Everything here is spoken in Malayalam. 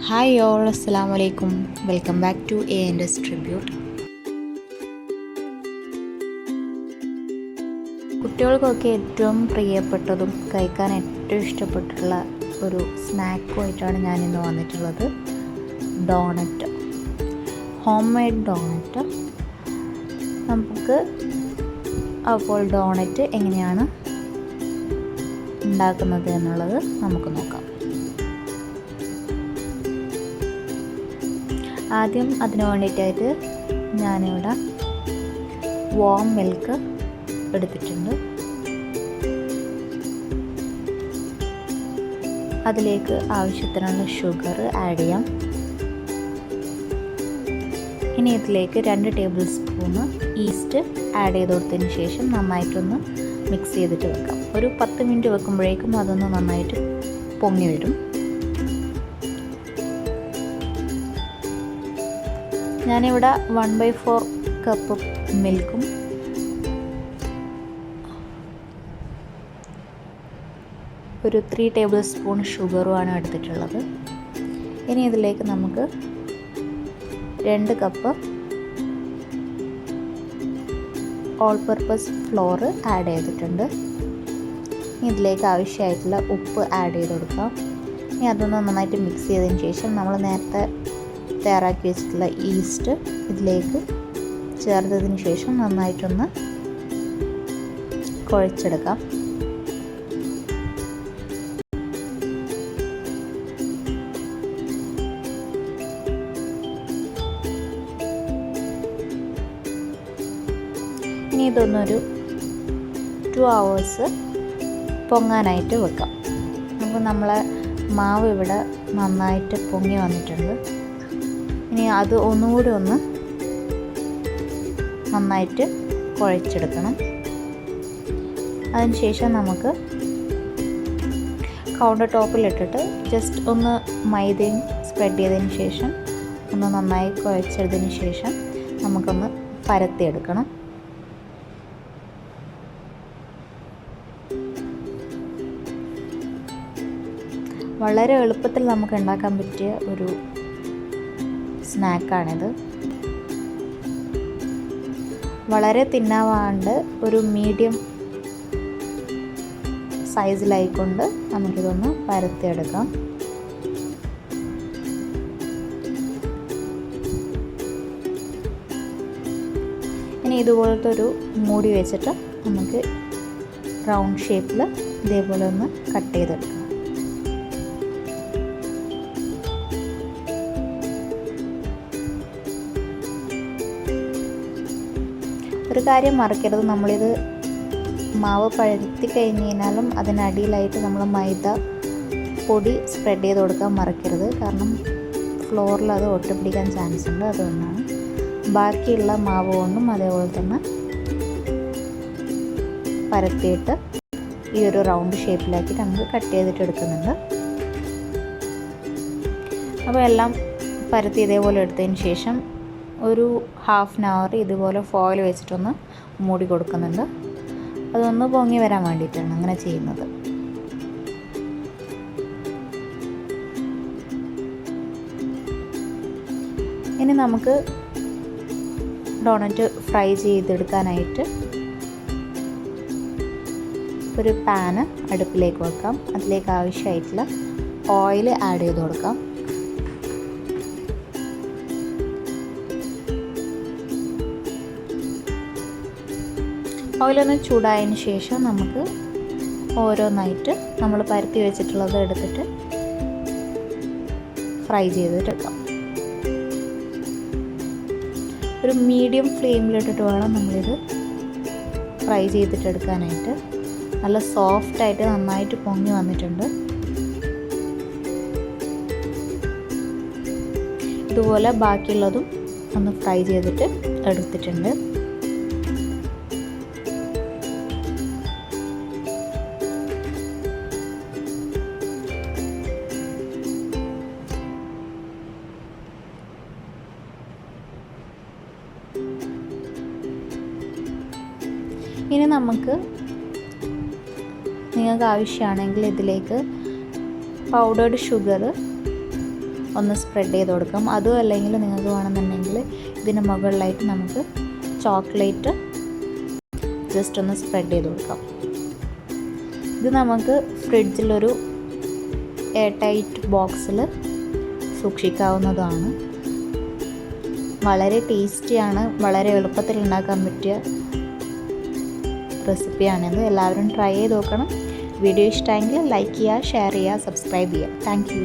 ഹായ് ഓൾ, അസ്സലാമു അലൈക്കും. Welcome back to A&S Tribute. കുട്ടികൾക്കൊക്കെ ഏറ്റവും പ്രിയപ്പെട്ടതും കഴിക്കാൻ ഏറ്റവും ഇഷ്ടപ്പെട്ടിട്ടുള്ള ഒരു സ്നാക്കുമായിട്ടാണ് ഞാനിന്ന് വന്നിട്ടുള്ളത്. Doughnut, home made doughnut. നമുക്ക് അപ്പോൾ ഡോണറ്റ് എങ്ങനെയാണ് ഉണ്ടാക്കുന്നത് എന്നുള്ളത് നമുക്ക് നോക്കാം. ആദ്യം അതിന് വേണ്ടിയിട്ടായിട്ട് ഞാനിവിടെ വാം മിൽക്ക് എടുത്തിട്ടുണ്ട്. അതിലേക്ക് ആവശ്യത്തിനുള്ള ഷുഗർ ആഡ് ചെയ്യാം. ഇനി ഇതിലേക്ക് 2 ടേബിൾ സ്പൂണ് ഈസ്റ്റ് ആഡ് ചെയ്ത് കൊടുത്തതിന് ശേഷം നന്നായിട്ടൊന്ന് മിക്സ് ചെയ്തിട്ട് വെക്കാം. ഒരു 10 മിനിറ്റ് വെക്കുമ്പോഴേക്കും അതൊന്ന് നന്നായിട്ട് പൊങ്ങി വരും. ഞാനിവിടെ 1/4 കപ്പ് മിൽക്കും ഒരു 3 ടേബിൾ സ്പൂൺ ഷുഗറുമാണ് എടുത്തിട്ടുള്ളത്. ഇനി ഇതിലേക്ക് നമുക്ക് 2 cup all purpose floor add ചെയ്തിട്ടുണ്ട്. ഇനി ഇതിലേക്ക് ആവശ്യമായിട്ടുള്ള ഉപ്പ് ആഡ് ചെയ്ത് കൊടുക്കാം. ഇനി അതൊന്ന് നന്നായിട്ട് മിക്സ് ചെയ്തതിന് ശേഷം നമ്മൾ നേരത്തെ തയ്യാറാക്കി വെച്ചിട്ടുള്ള ഈസ്റ്റ് ഇതിലേക്ക് ചേർത്തതിന് ശേഷം നന്നായിട്ടൊന്ന് കുഴച്ചെടുക്കാം. ഇനി ഇതൊന്നൊരു 2 hours പൊങ്ങാനായിട്ട് വെക്കാം. അപ്പോൾ നമ്മളെ മാവ് ഇവിടെ നന്നായിട്ട് പൊങ്ങി വന്നിട്ടുണ്ട്. ഇനി അത് ഒന്നുകൂടി ഒന്ന് നന്നായിട്ട് കുഴച്ചെടുക്കണം. അതിനുശേഷം നമുക്ക് കൗണ്ടർ ടോപ്പിലിട്ടിട്ട് ജസ്റ്റ് ഒന്ന് മൈദയും സ്പ്രെഡ് ചെയ്തതിന് ശേഷം ഒന്ന് നന്നായി കുഴച്ചെടുത്തതിന് ശേഷം നമുക്കൊന്ന് പരത്തിയെടുക്കണം. വളരെ എളുപ്പത്തിൽ നമുക്ക് ഉണ്ടാക്കാൻ പറ്റിയ ഒരു സ്നാക്കാണിത്. വളരെ തിന്നാവാണ്ട് ഒരു മീഡിയം സൈസിലായിക്കൊണ്ട് നമുക്കിതൊന്ന് പരത്തിയെടുക്കാം. ഇനി ഇതുപോലത്തെ ഒരു മൂടി വെച്ചിട്ട് നമുക്ക് റൗണ്ട് ഷേപ്പിൽ ഇതേപോലെ ഒന്ന് കട്ട് ചെയ്തെടുക്കാം. ഒരു കാര്യം മറക്കരുത്, നമ്മളിത് മാവ് പഴുത്തി കഴിഞ്ഞ് കഴിഞ്ഞാലും അതിനടിയിലായിട്ട് നമ്മൾ മൈദ പൊടി സ്പ്രെഡ് ചെയ്ത് കൊടുക്കാൻ മറക്കരുത്. കാരണം ഫ്ലോറിൽ അത് ഒട്ടിപ്പിടിക്കാൻ ചാൻസ് ഉണ്ട്. അതുകൊണ്ടാണ് ബാക്കിയുള്ള മാവ് കൊണ്ടും അതേപോലെ തന്നെ പരത്തിയിട്ട് ഈ ഒരു റൗണ്ട് ഷേപ്പിലാക്കിയിട്ട് നമുക്ക് കട്ട് ചെയ്തിട്ട് എടുക്കുന്നുണ്ട്. അപ്പോൾ എല്ലാം പരത്തി ഇതേപോലെ എടുത്തതിന് ശേഷം ഒരു 1/2 hour ഇതുപോലെ ഫോയിൽ വെച്ചിട്ടൊന്ന് മൂടി കൊടുക്കുന്നുണ്ട്. അതൊന്ന് പൊങ്ങി വരാൻ വേണ്ടിയിട്ടാണ് അങ്ങനെ ചെയ്യുന്നത്. ഇനി നമുക്ക് ഡോണറ്റ് ഫ്രൈ ചെയ്തെടുക്കാനായിട്ട് ഒരു പാന് അടുപ്പിലേക്ക് വെക്കാം. അതിലേക്ക് ആവശ്യമായിട്ടുള്ള ഓയിൽ ആഡ് ചെയ്ത് കൊടുക്കാം. ഓയിലൊന്ന് ചൂടായതിന് ശേഷം നമുക്ക് ഓരോന്നായിട്ട് നമ്മൾ പരത്തി വെച്ചിട്ടുള്ളത് എടുത്തിട്ട് ഫ്രൈ ചെയ്തിട്ടെടുക്കാം. ഒരു മീഡിയം ഫ്ലെയിമിലിട്ടിട്ട് വേണം നമ്മളിത് ഫ്രൈ ചെയ്തിട്ടെടുക്കാനായിട്ട്. നല്ല സോഫ്റ്റായിട്ട് നന്നായിട്ട് പൊങ്ങി വന്നിട്ടുണ്ട്. ഇതുപോലെ ബാക്കിയുള്ളതും ഒന്ന് ഫ്രൈ ചെയ്തിട്ട് എടുത്തിട്ടുണ്ട്. ഇനി നമുക്ക് നിങ്ങൾക്ക് ആവശ്യമാണെങ്കിൽ ഇതിലേക്ക് പൗഡേർഡ് ഷുഗർ ഒന്ന് സ്പ്രെഡ് ചെയ്ത് കൊടുക്കാം. അതും അല്ലെങ്കിൽ നിങ്ങൾക്ക് വേണമെന്നുണ്ടെങ്കിൽ ഇതിന് മുകളിലായിട്ട് നമുക്ക് ചോക്ലേറ്റ് ജസ്റ്റ് ഒന്ന് സ്പ്രെഡ് ചെയ്ത് കൊടുക്കാം. ഇത് നമുക്ക് ഫ്രിഡ്ജിലൊരു എയർ ടൈറ്റ് ബോക്സിൽ സൂക്ഷിക്കാവുന്നതാണ്. വളരെ ടേസ്റ്റിയാണ്, വളരെ എളുപ്പത്തിൽ ഉണ്ടാക്കാൻ പറ്റിയ റെസിപ്പിയാണിത്. എല്ലാവരും ട്രൈ ചെയ്ത് നോക്കണം. വീഡിയോ ഇഷ്ടമായെങ്കിൽ ലൈക്ക് ചെയ്യുക, ഷെയർ ചെയ്യുക, സബ്സ്ക്രൈബ് ചെയ്യുക. Thank you.